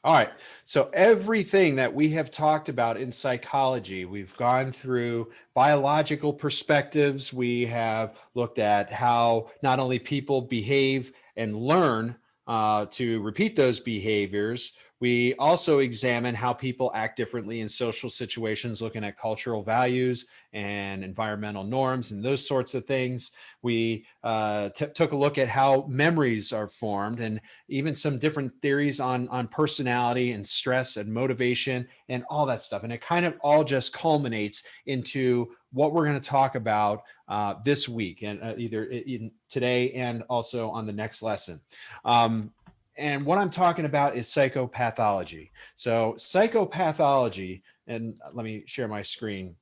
All right. So everything that we have talked about in psychology, we've gone through biological perspectives. We have looked at how not only people behave and learn to repeat those behaviors. We also examine how people act differently in social situations, looking at cultural values and environmental norms and those sorts of things. We took a look at how memories are formed and even some different theories on personality and stress and motivation and all that stuff. And it kind of all just culminates into what we're going to talk about this week, and either in today and also on the next lesson. And what I'm talking about is psychopathology. So psychopathology, and let me share my screen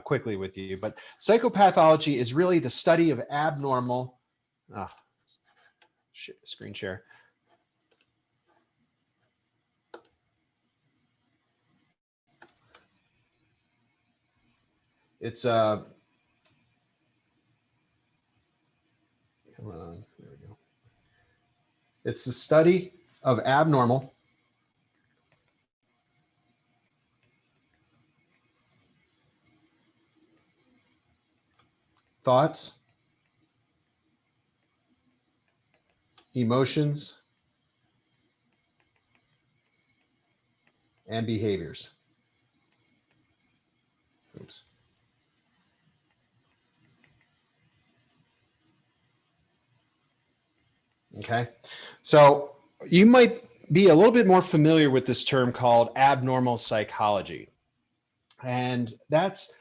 quickly with you, but psychopathology is really the study of abnormal, screen share. It's come on, there we go. It's the study of abnormal thoughts, emotions, and behaviors. Oops. Okay, so you might be a little bit more familiar with this term called abnormal psychology. And that's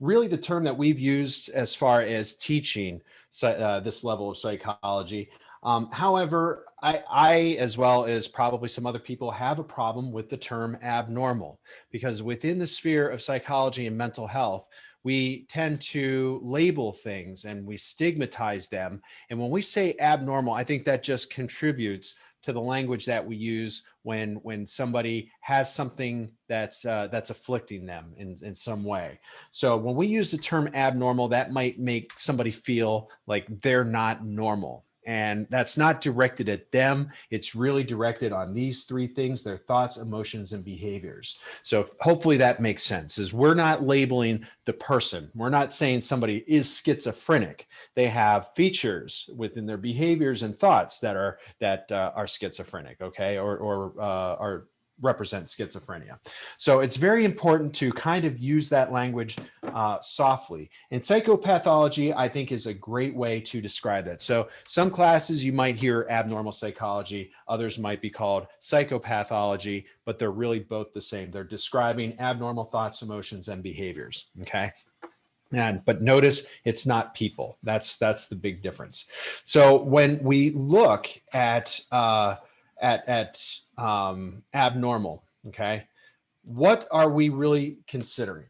really the term that we've used as far as teaching this level of psychology. However, I, as well as probably some other people, have a problem with the term abnormal, because within the sphere of psychology and mental health, we tend to label things and we stigmatize them. And when we say abnormal, I think that just contributes to the language that we use when somebody has something that's afflicting them in some way. So when we use the term abnormal, that might make somebody feel like they're not normal. And that's not directed at them. It's really directed on these three things: their thoughts, emotions, and behaviors. So hopefully that makes sense. Is we're not labeling the person. We're not saying somebody is schizophrenic. They have features within their behaviors and thoughts that are schizophrenic, okay, or are represent schizophrenia. So it's very important to kind of use that language softly. And psychopathology, I think, is a great way to describe that. So some classes you might hear abnormal psychology, others might be called psychopathology, but they're really both the same. They're describing abnormal thoughts, emotions, and behaviors, okay? But notice it's not people. That's the big difference. So when we look at abnormal, okay, what are we really considering?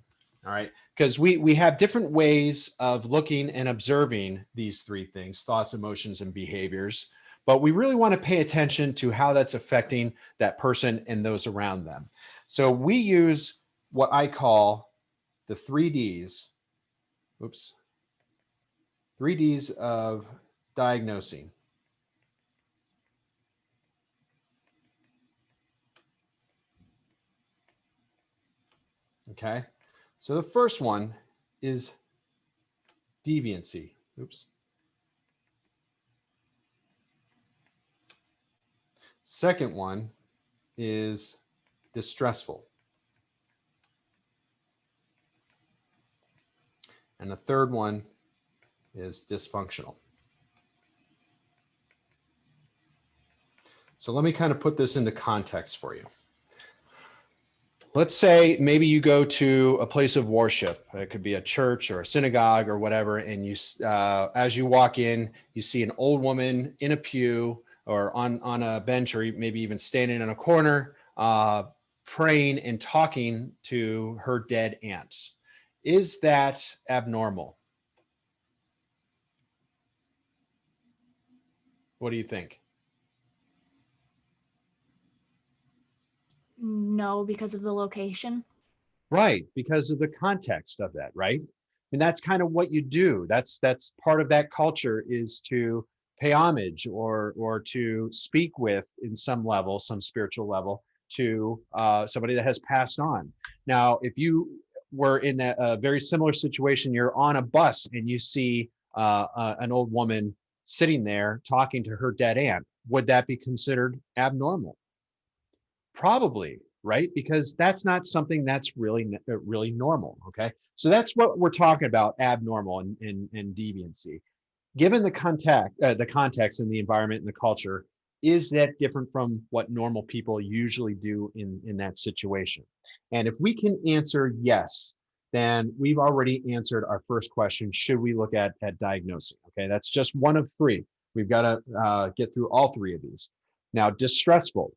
All right, because we have different ways of looking and observing these three things: thoughts, emotions, and behaviors. But we really want to pay attention to how that's affecting that person and those around them. So we use what I call the 3Ds. Oops. 3Ds of diagnosing. Okay, so the first one is deviancy. Oops. Second one is distressful. And the third one is dysfunctional. So let me kind of put this into context for you. Let's say maybe you go to a place of worship. It could be a church or a synagogue or whatever. And you, as you walk in, you see an old woman in a pew or on a bench, or maybe even standing in a corner, praying and talking to her dead aunt. Is that abnormal? What do you think? No, because of the location. Right, because of the context of that, right? And that's kind of what you do. That's part of that culture, is to pay homage or to speak with in some level, some spiritual level, to somebody that has passed on. Now, if you were in a very similar situation, you're on a bus and you see an old woman sitting there talking to her dead aunt, would that be considered abnormal? Probably, right? Because that's not something that's really normal. Okay, so that's what we're talking about: abnormal and deviancy. Given the context and the environment and the culture, is that different from what normal people usually do in that situation? And if we can answer yes, then we've already answered our first question: should we look at diagnosing? Okay, that's just one of three. We've got to get through all three of these. Now, distressful.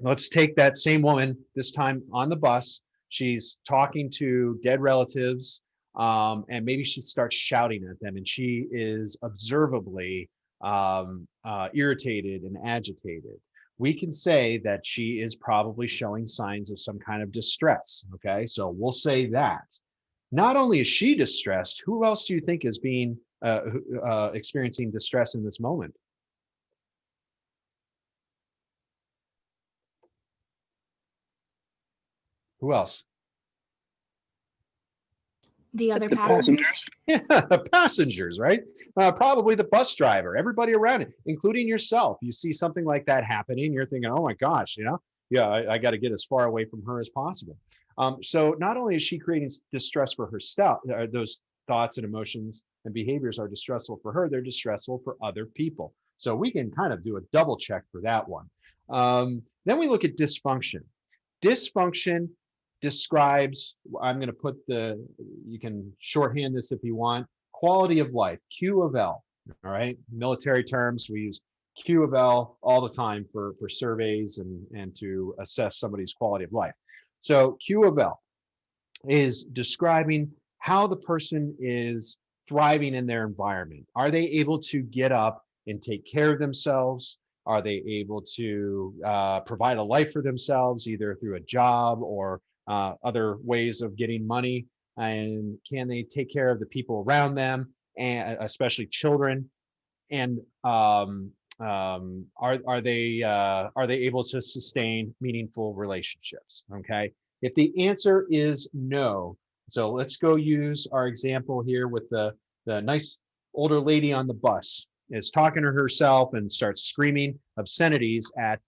Let's take that same woman, this time on the bus. She's talking to dead relatives, and maybe she starts shouting at them, and she is observably irritated and agitated. We can say that she is probably showing signs of some kind of distress. Okay, so we'll say that. Not only is she distressed, who else do you think is being experiencing distress in this moment? Who else? The other The passengers. Yeah, the passengers, right? Probably the bus driver, everybody around it, including yourself. You see something like that happening, you're thinking, oh my gosh, yeah, I got to get as far away from her as possible. So not only is she creating distress for herself, those thoughts and emotions and behaviors are distressful for her, they're distressful for other people. So we can kind of do a double check for that one. Then we look at dysfunction. Dysfunction describes, I'm going to put you can shorthand this if you want, quality of life, Q of L. All right. Military terms, we use Q of L all the time for surveys and to assess somebody's quality of life. So Q of L is describing how the person is thriving in their environment. Are they able to get up and take care of themselves? Are they able to provide a life for themselves, either through a job or other ways of getting money? And can they take care of the people around them, and especially children? And are they able to sustain meaningful relationships? Okay. If the answer is no, so let's go use our example here with the nice older lady on the bus is talking to herself and starts screaming obscenities at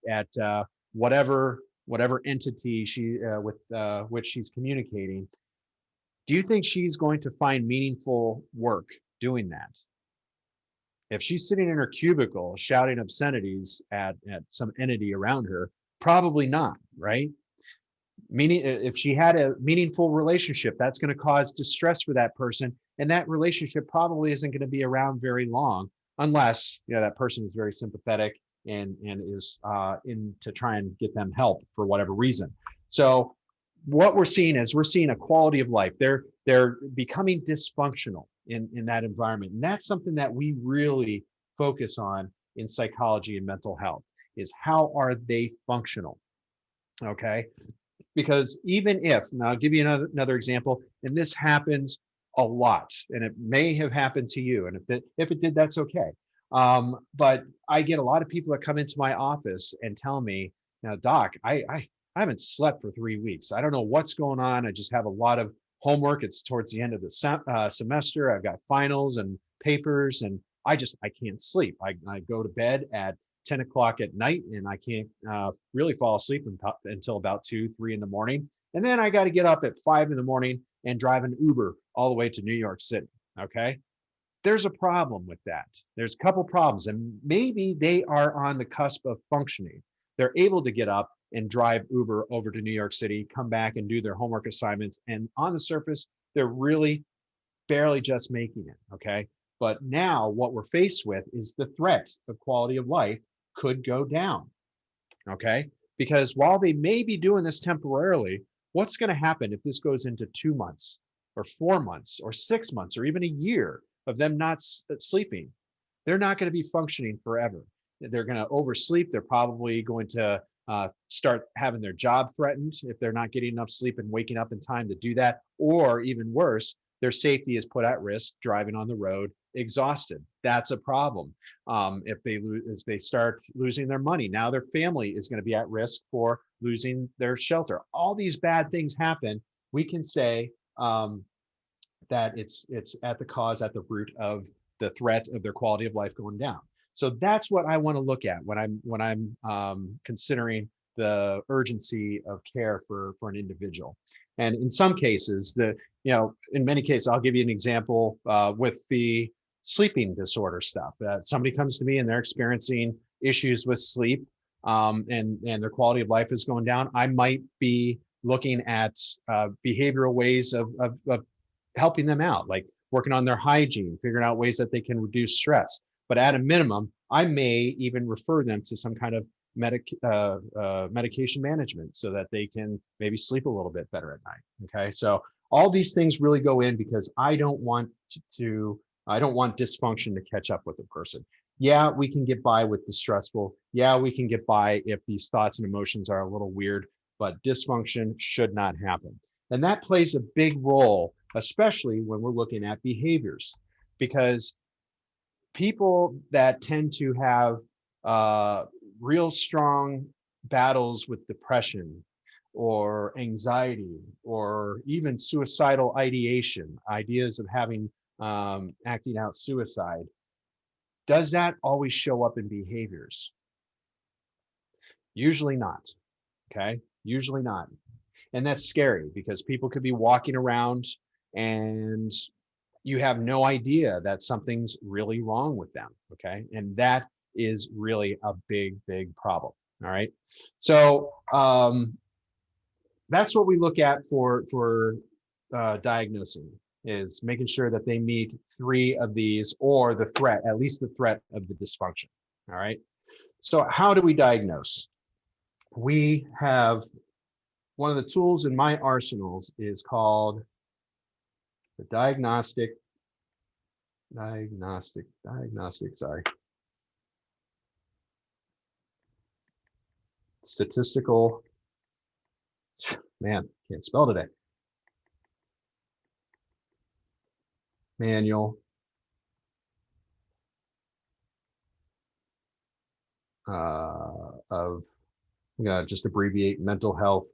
whatever entity with which she's communicating. Do you think she's going to find meaningful work doing that? If she's sitting in her cubicle shouting obscenities at some entity around her, probably not, right? Meaning, if she had a meaningful relationship, that's going to cause distress for that person, and that relationship probably isn't going to be around very long, unless that person is very sympathetic and is in to try and get them help for whatever reason. So what we're seeing is we're seeing a quality of life. They're becoming dysfunctional in that environment, and that's something that we really focus on in psychology and mental health, is how are they functional? Okay. Because even if, now I'll give you another example, and this happens a lot, and it may have happened to you, and if it did, that's okay. But I get a lot of people that come into my office and tell me, now, doc, I haven't slept for 3 weeks. I don't know what's going on. I just have a lot of homework. It's towards the end of the semester. I've got finals and papers, and I can't sleep. I go to bed at 10 o'clock at night, and I can't really fall asleep until about 2, 3 in the morning. And then I got to get up at 5 in the morning and drive an Uber all the way to New York City. Okay. There's a problem with that. There's a couple problems, and maybe they are on the cusp of functioning. They're able to get up and drive Uber over to New York City, come back and do their homework assignments. And on the surface, they're really barely just making it. Okay. But now what we're faced with is the threat of quality of life could go down. Okay. Because while they may be doing this temporarily, what's going to happen if this goes into 2 months or 4 months or 6 months or even a year of them not sleeping? They're not going to be functioning forever. They're going to oversleep. They're probably going to start having their job threatened if they're not getting enough sleep and waking up in time to do that. Or even worse, their safety is put at risk driving on the road exhausted. That's a problem. If they start losing their money, now their family is going to be at risk for losing their shelter. All these bad things happen. We can say that it's at the cause, at the root of the threat of their quality of life going down. So that's what I want to look at when I'm considering the urgency of care for an individual. And in some cases, in many cases, I'll give you an example with the sleeping disorder stuff. Somebody comes to me and they're experiencing issues with sleep, and their quality of life is going down. I might be looking at behavioral ways of helping them out, like working on their hygiene, figuring out ways that they can reduce stress. But at a minimum, I may even refer them to some kind of medication management so that they can maybe sleep a little bit better at night. Okay, so all these things really go in because I don't want dysfunction to catch up with the person. Yeah, we can get by with the stressful. Yeah, we can get by if these thoughts and emotions are a little weird, but dysfunction should not happen. And that plays a big role, especially when we're looking at behaviors, because people that tend to have real strong battles with depression or anxiety or even suicidal ideation, ideas of having acting out suicide, does that always show up in behaviors? Usually not. Okay, usually not. And that's scary because people could be walking around and you have no idea that something's really wrong with them. Okay, and that is really a big problem. All right, so that's what we look at for diagnosing, is making sure that they meet 3 of these, or the threat, at least the threat of the dysfunction. All right, so how do we diagnose? We have one of the tools in my arsenals is called the diagnostic, sorry, statistical, man, can't spell today, manual of, I'm gonna just abbreviate, mental health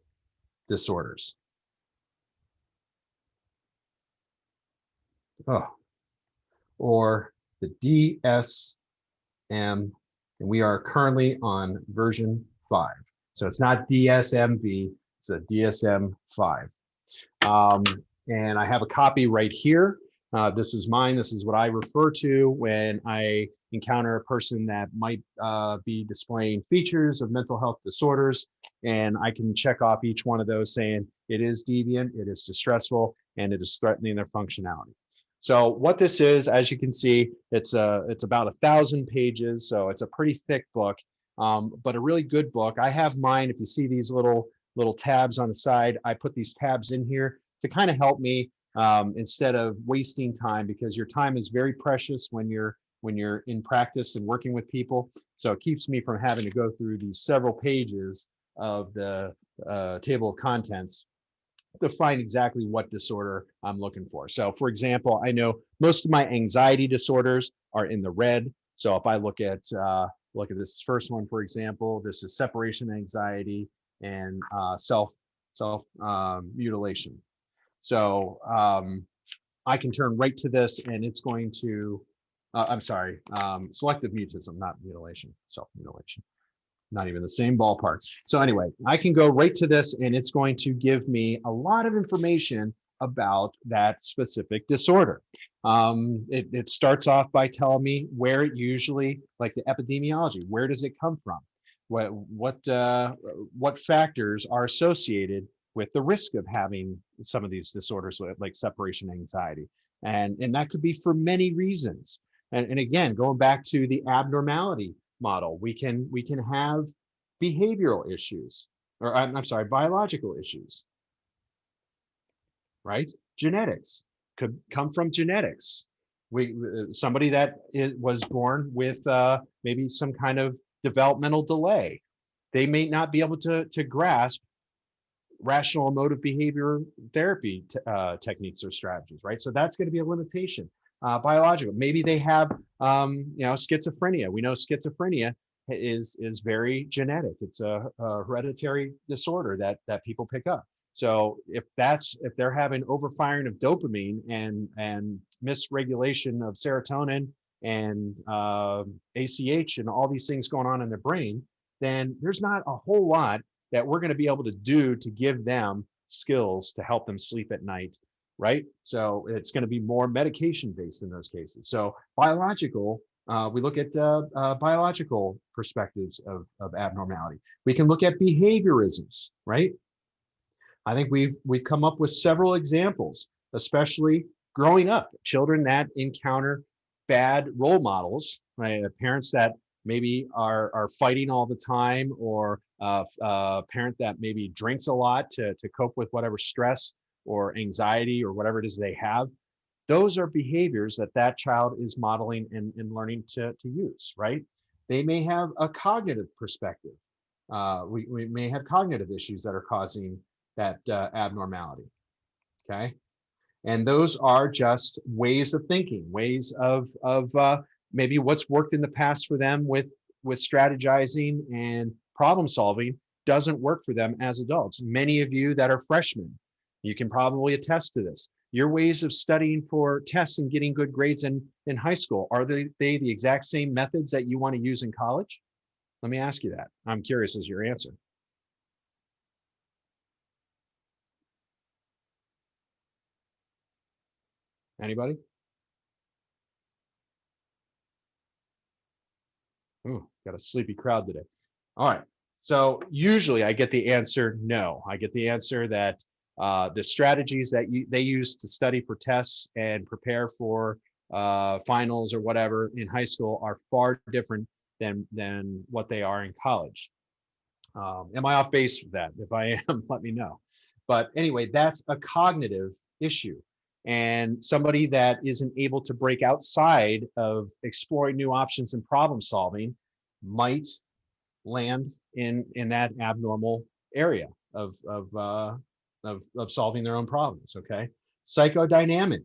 disorders. Oh, or the DSM, and we are currently on version 5. So it's not DSMV, it's a DSM-5. And I have a copy right here. This is mine. This is what I refer to when I encounter a person that might be displaying features of mental health disorders. And I can check off each one of those saying it is deviant, it is distressful, and it is threatening their functionality. So what this is, as you can see, it's about 1,000 pages. So it's a pretty thick book, but a really good book. I have mine. If you see these little tabs on the side, I put these tabs in here to kind of help me instead of wasting time, because your time is very precious when you're in practice and working with people. So it keeps me from having to go through these several pages of the table of contents to find exactly what disorder I'm looking for. So for example, I know most of my anxiety disorders are in the red. So if I look at this first one, for example, this is separation anxiety and self mutilation. So I can turn right to this and it's going to, I'm sorry, selective mutism, not mutilation, self-mutilation. Not even the same ballpark. So anyway, I can go right to this and it's going to give me a lot of information about that specific disorder. It starts off by telling me where it usually, like the epidemiology, where does it come from? What factors are associated with the risk of having some of these disorders, like separation anxiety? And that could be for many reasons. And again, going back to the abnormality model, we can have behavioral issues, or I'm sorry, biological issues, right? Genetics could come from genetics. Somebody that was born with maybe some kind of developmental delay, they may not be able to grasp rational emotive behavior therapy techniques or strategies, right? So that's going to be a limitation. biological. Maybe they have, schizophrenia. We know schizophrenia is very genetic. It's a hereditary disorder that people pick up. So if they're having overfiring of dopamine and misregulation of serotonin and ACH and all these things going on in their brain, then there's not a whole lot that we're going to be able to do to give them skills to help them sleep at night, right? So it's going to be more medication based in those cases. So biological, we look at biological perspectives of abnormality. We can look at behaviorisms, right? I think we've come up with several examples, especially growing up, children that encounter bad role models, right? Parents that maybe are fighting all the time, or a parent that maybe drinks a lot to cope with whatever stress or anxiety or whatever it is they have. Those are behaviors that child is modeling and learning to use, right? They may have a cognitive perspective. We may have cognitive issues that are causing that abnormality, okay? And those are just ways of thinking, ways of maybe what's worked in the past for them with strategizing and problem solving doesn't work for them as adults. Many of you that are freshmen, you can probably attest to this. Your ways of studying for tests and getting good grades in high school, are they the exact same methods that you want to use in college? Let me ask you that. I'm curious as your answer. Anybody? Ooh, got a sleepy crowd today. All right. So usually I get the answer no. I get the answer that the strategies that they use to study for tests and prepare for finals or whatever in high school are far different than what they are in college. Am I off base with that? If I am, let me know. But anyway, that's a cognitive issue. And somebody that isn't able to break outside of exploring new options and problem solving might land in that abnormal area of solving their own problems. Okay, psychodynamic.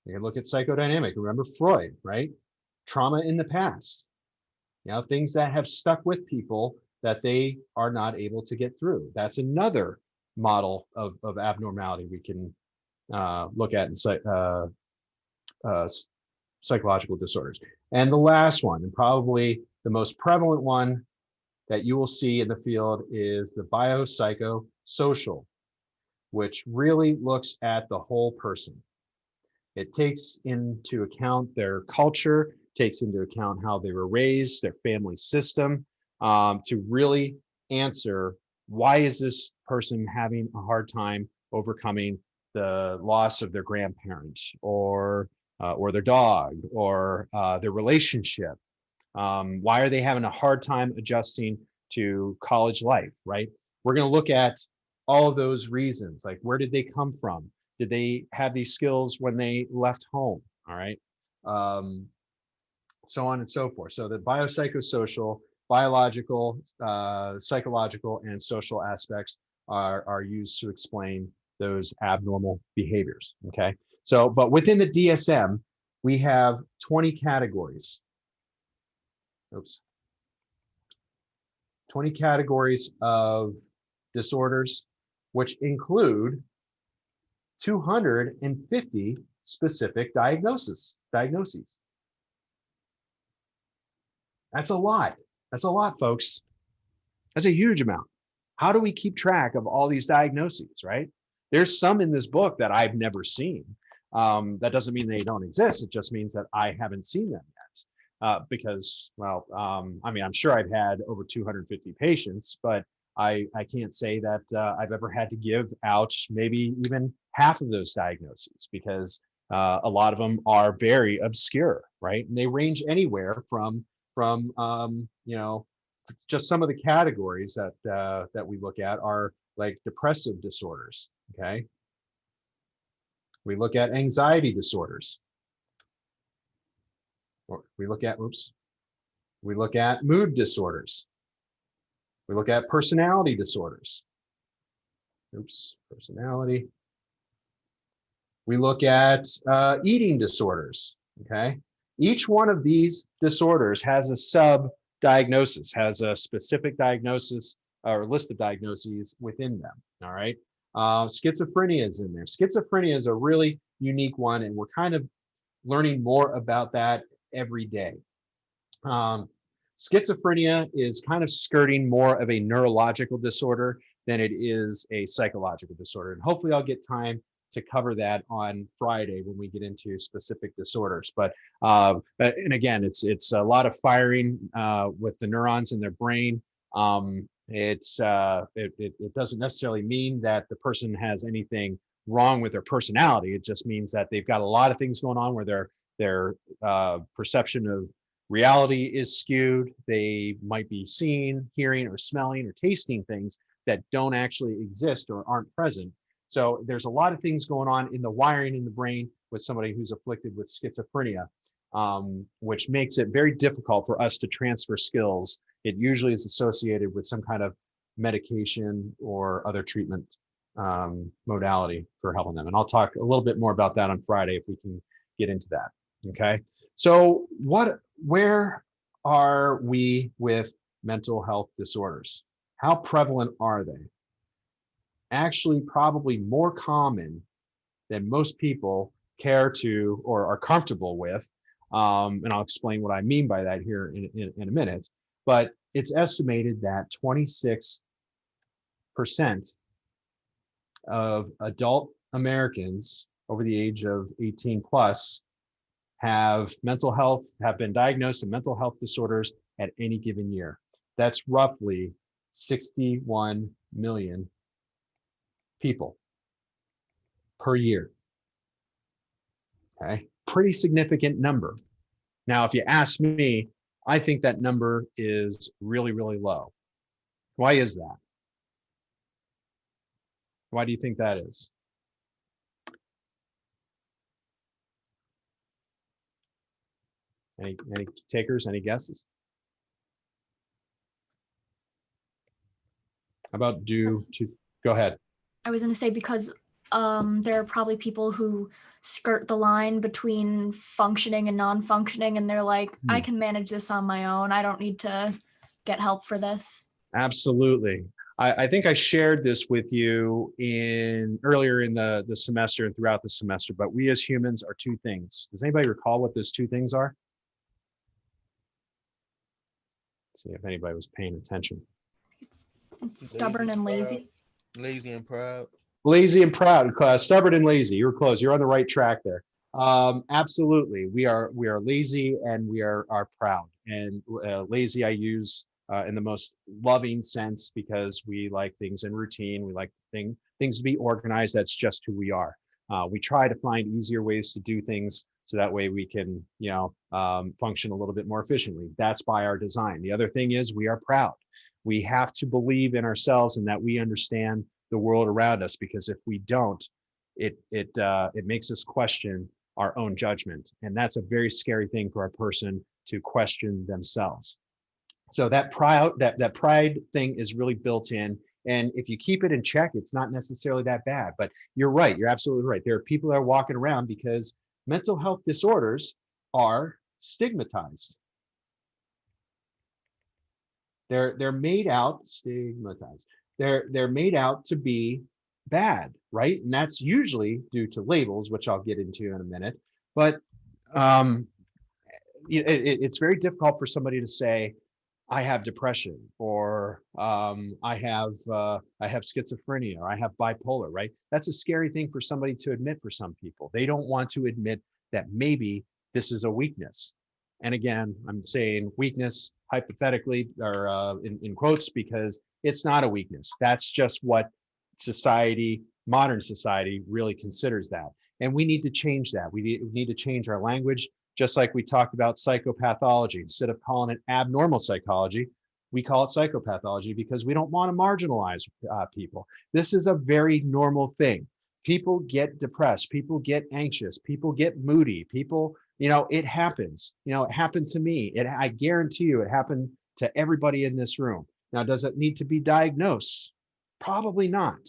You can look at psychodynamic. Remember Freud, right? Trauma in the past. Things that have stuck with people that they are not able to get through. That's another model of abnormality we can look at in psychological disorders. And the last one, and probably the most prevalent one that you will see in the field, is the biopsychosocial, which really looks at the whole person. It takes into account their culture, takes into account how they were raised, their family system, to really answer, why is this person having a hard time overcoming the loss of their grandparent or their dog or their relationship? Why are they having a hard time adjusting to college life, right? We're going to look at all of those reasons, like where did they come from? Did they have these skills when they left home? All right. So on and so forth. So the biopsychosocial, biological, psychological, and social aspects are used to explain those abnormal behaviors. Okay. So, but within the DSM, we have 20 categories. Oops. 20 categories of disorders, which include 250 specific diagnoses. That's a lot. That's a lot, folks. That's a huge amount. How do we keep track of all these diagnoses, right? There's some in this book that I've never seen. That doesn't mean they don't exist. It just means that I haven't seen them yet. Because, well, I mean, I'm sure I've had over 250 patients, but I can't say that I've ever had to give out maybe even half of those diagnoses, because a lot of them are very obscure, right? And they range anywhere from just some of the categories that we look at are like depressive disorders. Okay, we look at anxiety disorders, or we look at mood disorders. We look at personality disorders. Personality. We look at eating disorders, okay? Each one of these disorders has a sub-diagnosis, has a specific diagnosis or list of diagnoses within them, all right? Schizophrenia is in there. Schizophrenia is a really unique one, and we're kind of learning more about that every day. Um, Schizophrenia is kind of skirting more of a neurological disorder than it is a psychological disorder. And hopefully I'll get time to cover that on Friday when we get into specific disorders. And again, it's a lot of firing with the neurons in their brain. It doesn't necessarily mean that the person has anything wrong with their personality. It just means that they've got a lot of things going on where their perception of reality is skewed. They might be seeing, hearing, or smelling, or tasting things that don't actually exist or aren't present. So there's a lot of things going on in the wiring in the brain with somebody who's afflicted with schizophrenia, which makes it very difficult for us to transfer skills. It usually is associated with some kind of medication or other treatment modality for helping them. And I'll talk a little bit more about that on Friday if we can get into that. Okay. So where are we with mental health disorders? How prevalent are they? Actually, probably more common than most people care to or are comfortable with. And I'll explain what I mean by that here in a minute. But it's estimated that 26% of adult Americans over the age of 18 plus have been diagnosed with mental health disorders at any given year. That's roughly 61 million people per year. Okay, pretty significant number. Now, if you ask me, I think that number is really, really low. Why is that? Why do you think that is? Any takers, any guesses? How about go ahead. I was going to say because there are probably people who skirt the line between functioning and non-functioning, and they're like, I can manage this on my own. I don't need to get help for this. Absolutely. I think I shared this with you earlier in the semester and throughout the semester, but we as humans are two things. Does anybody recall what those two things are? Let's see if anybody was paying attention. It's stubborn and lazy. Lazy and proud. Lazy and proud, stubborn and lazy. You were close. You're on the right track there. Absolutely, we are lazy and we are proud. And lazy, I use in the most loving sense because we like things in routine. We like things to be organized. That's just who we are. We try to find easier ways to do things so that way we can, function a little bit more efficiently. That's by our design. The other thing is we are proud. We have to believe in ourselves and that we understand the world around us, because if we don't, it makes us question our own judgment, and that's a very scary thing for a person to question themselves. So that pride thing is really built in, and if you keep it in check, it's not necessarily that bad. But you're right, you're absolutely right. There are people that are walking around because mental health disorders are stigmatized. They're made out stigmatized. They're made out to be bad, right? And that's usually due to labels, which I'll get into in a minute. But it's very difficult for somebody to say, I have depression, or I have schizophrenia, or I have bipolar, right? That's a scary thing for somebody to admit for some people. They don't want to admit that maybe this is a weakness. And again, I'm saying weakness hypothetically, or in quotes, because it's not a weakness. That's just what modern society really considers that. And we need to change that. We need to change our language, just like we talked about psychopathology. Instead of calling it abnormal psychology, we call it psychopathology because we don't want to marginalize people. This is a very normal thing. People get depressed, people get anxious, people get moody, people, it happens. It happened to me. I guarantee you it happened to everybody in this room. Now, does it need to be diagnosed? Probably not.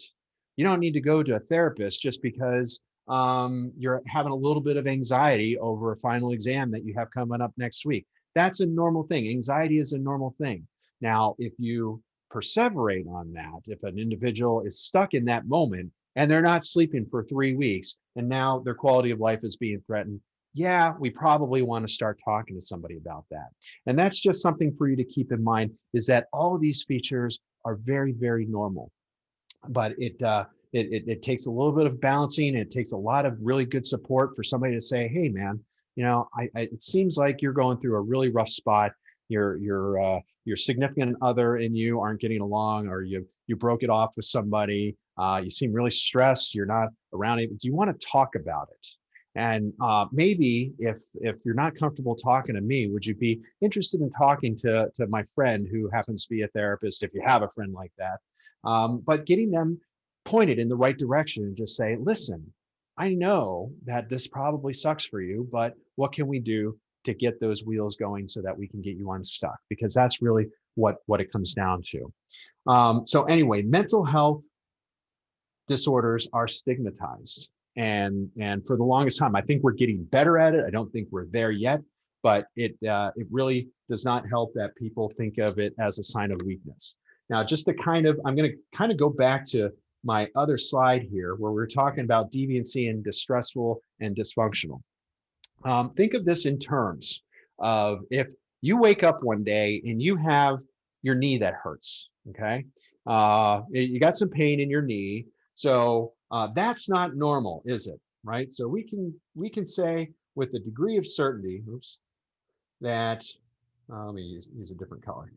You don't need to go to a therapist just because you're having a little bit of anxiety over a final exam that you have coming up next week. That's a normal thing. Anxiety is a normal thing. Now, if you perseverate on that, if an individual is stuck in that moment and they're not sleeping for 3 weeks and now their quality of life is being threatened, yeah, we probably want to start talking to somebody about that. And that's just something for you to keep in mind, is that all of these features are very, very normal. But it takes a little bit of balancing. It takes a lot of really good support for somebody to say, hey, man, it seems like you're going through a really rough spot. Your significant other and you aren't getting along, or you broke it off with somebody. You seem really stressed. You're not around it. Do you want to talk about it? And maybe if you're not comfortable talking to me, would you be interested in talking to my friend who happens to be a therapist, if you have a friend like that? But getting them pointed in the right direction and just say, listen, I know that this probably sucks for you, but what can we do to get those wheels going so that we can get you unstuck? Because that's really what it comes down to. So anyway, mental health disorders are stigmatized. And for the longest time, I think we're getting better at it. I don't think we're there yet, but it really does not help that people think of it as a sign of weakness. Now, just to I'm going to kind of go back to my other slide here, where we're talking about deviancy and distressful and dysfunctional. Think of this in terms of, if you wake up one day and you have your knee that hurts, okay? You got some pain in your knee. So that's not normal, is it? Right? So we can say with a degree of certainty, that let me use a different color,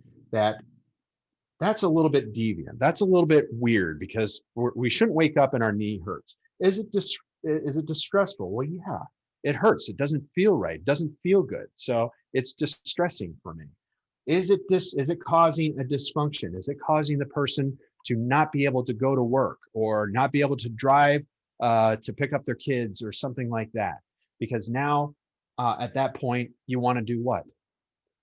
that's a little bit deviant. That's a little bit weird, because we shouldn't wake up and our knee hurts. Is it distressful? Well, yeah, it hurts. It doesn't feel right. It doesn't feel good. So it's distressing for me. Is it causing a dysfunction? Is it causing the person to not be able to go to work, or not be able to drive to pick up their kids, or something like that? Because now at that point, you want to do what?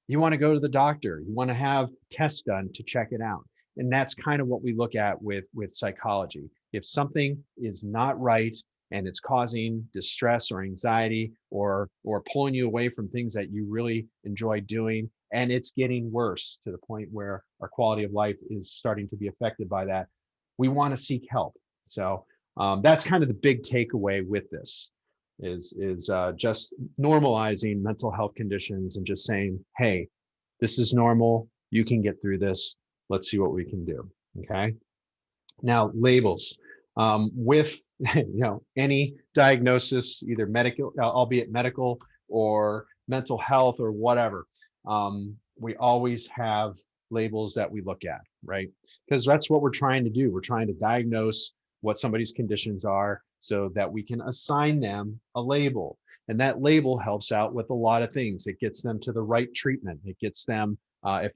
You want to go to the doctor. You want to have tests done to check it out. And that's kind of what we look at with psychology. If something is not right and it's causing distress or anxiety, or pulling you away from things that you really enjoy doing, and it's getting worse to the point where our quality of life is starting to be affected by that, we want to seek help. So that's kind of the big takeaway with this, is just normalizing mental health conditions and just saying, hey, this is normal. You can get through this. Let's see what we can do. Okay. Now, labels. With any diagnosis, either medical, albeit medical, or mental health, or whatever, we always have labels that we look at, right? Because that's what we're trying to do. We're trying to diagnose what somebody's conditions are, so that we can assign them a label. And that label helps out with a lot of things. It gets them to the right treatment. It gets them, if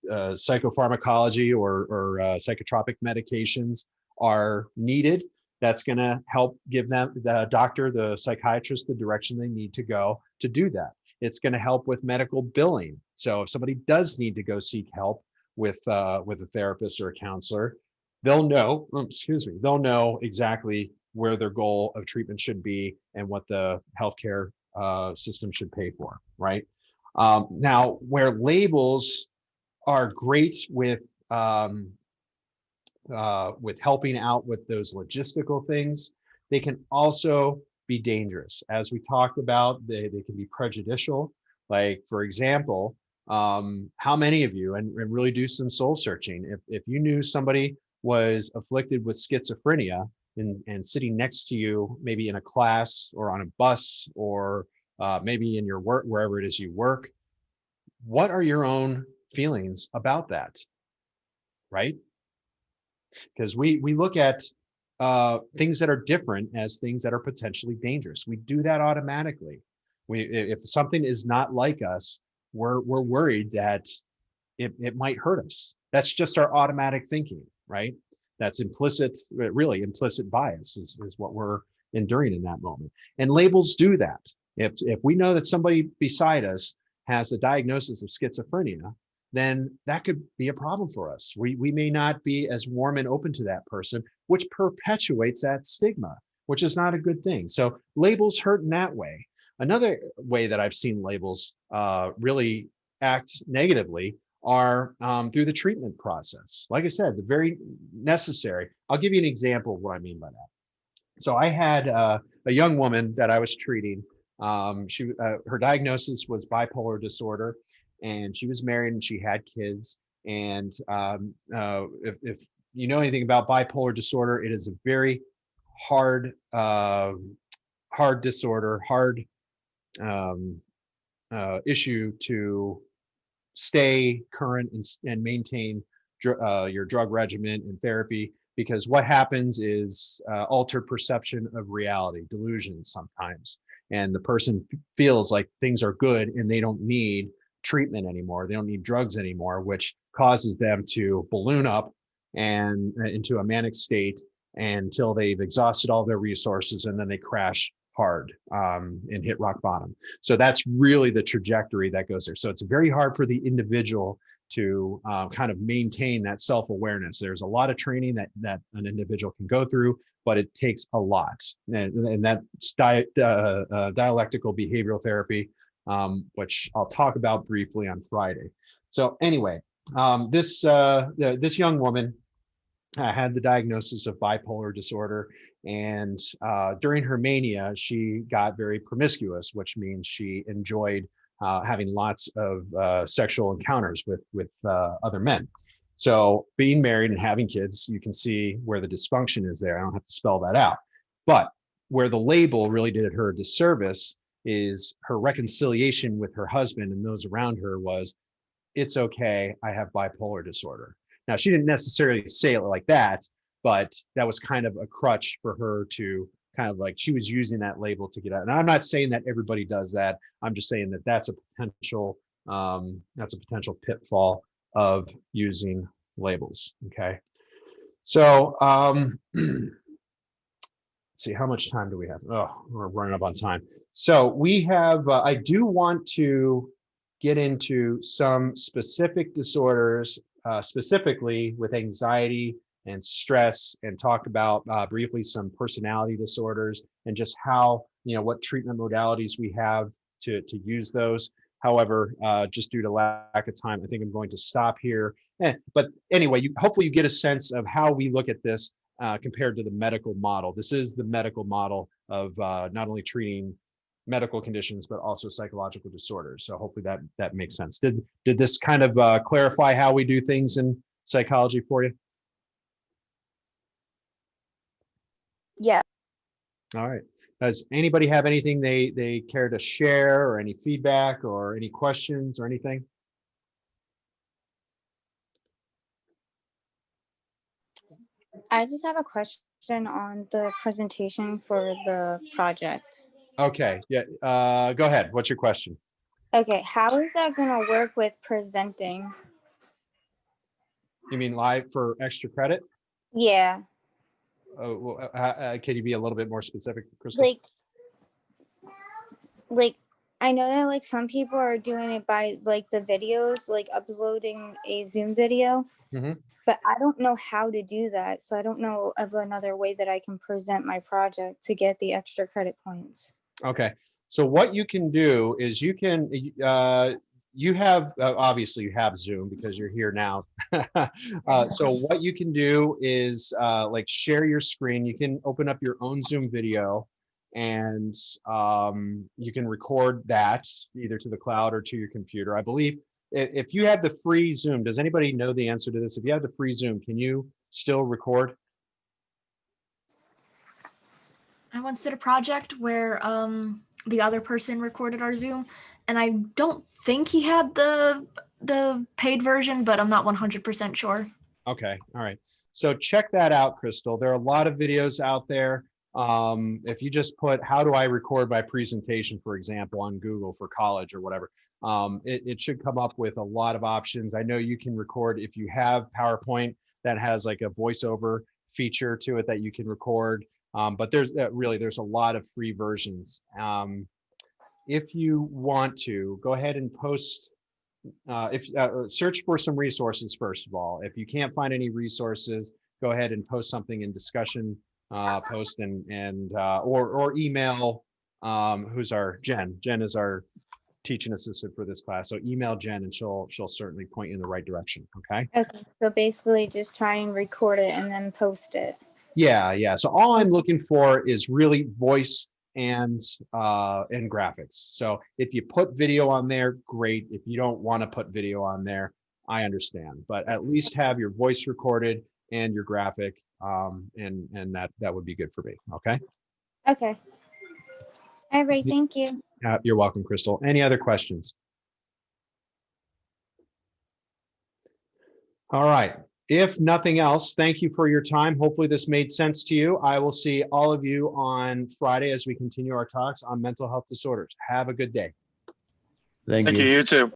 psychopharmacology or psychotropic medications are needed, that's going to help give them, the doctor, the psychiatrist, the direction they need to go to do that. It's going to help with medical billing. So if somebody does need to go seek help with a therapist or a counselor, they'll know, they'll know exactly where their goal of treatment should be and what the healthcare system should pay for, right? Now, where labels are great with helping out with those logistical things, they can also be dangerous. As we talked about, they can be prejudicial. Like, for example, how many of you, and really do some soul searching, if you knew somebody was afflicted with schizophrenia, and sitting next to you, maybe in a class or on a bus, or maybe in your work, wherever it is you work, what are your own feelings about that, right? Because we look at things that are different as things that are potentially dangerous. We do that automatically. If something is not like us, we're worried that it might hurt us. That's just our automatic thinking, right? That's implicit, really implicit bias is what we're enduring in that moment. And labels do that. If we know that somebody beside us has a diagnosis of schizophrenia, then that could be a problem for us. We may not be as warm and open to that person, which perpetuates that stigma, which is not a good thing. So labels hurt in that way. Another way that I've seen labels really act negatively are through the treatment process. Like I said, the very necessary. I'll give you an example of what I mean by that. So I had a young woman that I was treating. Her diagnosis was bipolar disorder, and she was married and she had kids. And if you know anything about bipolar disorder, it is a very hard, hard disorder, hard um, issue to stay current and maintain your drug regimen and therapy, because what happens is altered perception of reality, delusions sometimes, and the person feels like things are good and they don't need treatment anymore, they don't need drugs anymore, which causes them to balloon up and into a manic state until they've exhausted all their resources, and then they crash hard and hit rock bottom. So that's really the trajectory that goes there. So it's very hard for the individual to kind of maintain that self-awareness. There's a lot of training that an individual can go through, but it takes a lot. And that's dialectical behavioral therapy, which I'll talk about briefly on Friday. So anyway, this young woman had the diagnosis of bipolar disorder, and during her mania, she got very promiscuous, which means she enjoyed having lots of sexual encounters with other men. So being married and having kids, you can see where the dysfunction is there. I don't have to spell that out. But where the label really did her a disservice is her reconciliation with her husband and those around her was, it's okay, I have bipolar disorder. Now, she didn't necessarily say it like that, but that was kind of a crutch for her to kind of like, she was using that label to get out. And I'm not saying that everybody does that. I'm just saying that that's a potential pitfall of using labels. Okay. So let's see, how much time do we have? Oh, we're running up on time. So we have, I do want to get into some specific disorders, specifically with anxiety and stress, and talk about briefly some personality disorders and just how, what treatment modalities we have to use those. However, just due to lack of time, I think I'm going to stop here. But anyway, hopefully you get a sense of how we look at this compared to the medical model. This is the medical model of not only treating medical conditions, but also psychological disorders. So hopefully that makes sense. Did this kind of clarify how we do things in psychology for you? Yeah. All right. Does anybody have anything they care to share, or any feedback or any questions or anything? I just have a question on the presentation for the project. Okay. Yeah. Go ahead. What's your question? Okay, how is that going to work with presenting? You mean live for extra credit? Yeah. Oh, well, can you be a little bit more specific, Crystal? Like I know that like some people are doing it by like the videos, like uploading a Zoom video, but I don't know how to do that. So I don't know of another way that I can present my project to get the extra credit points. Okay. So what you can do is you can, you have, obviously you have Zoom because you're here now. So what you can do is like share your screen. You can open up your own Zoom video, and you can record that either to the cloud or to your computer. I believe if you have the free Zoom, does anybody know the answer to this? If you have the free Zoom, can you still record? I once did a project where the other person recorded our Zoom, and I don't think he had the paid version, but I'm not 100% sure. Okay, all right. So check that out, Crystal. There are a lot of videos out there. If you just put "how do I record my presentation," for example, on Google for college or whatever, it should come up with a lot of options. I know you can record if you have PowerPoint that has like a voiceover feature to it that you can record. But there's a lot of free versions. If you want to, go ahead and post search for some resources first of all. If you can't find any resources, go ahead and post something in discussion post and or email who's our Jen. Jen is our teaching assistant for this class. So email Jen and she'll certainly point you in the right direction. Okay. Okay. So basically just try and record it and then post it. Yeah. So all I'm looking for is really voice and graphics. So if you put video on there, great. If you don't want to put video on there, I understand. But at least have your voice recorded and your graphic, and that would be good for me. Okay. Okay. All right. Thank you. You're welcome, Crystal. Any other questions? All right. If nothing else, thank you for your time. Hopefully this made sense to you. I will see all of you on Friday as we continue our talks on mental health disorders. Have a good day. Thank you. You too.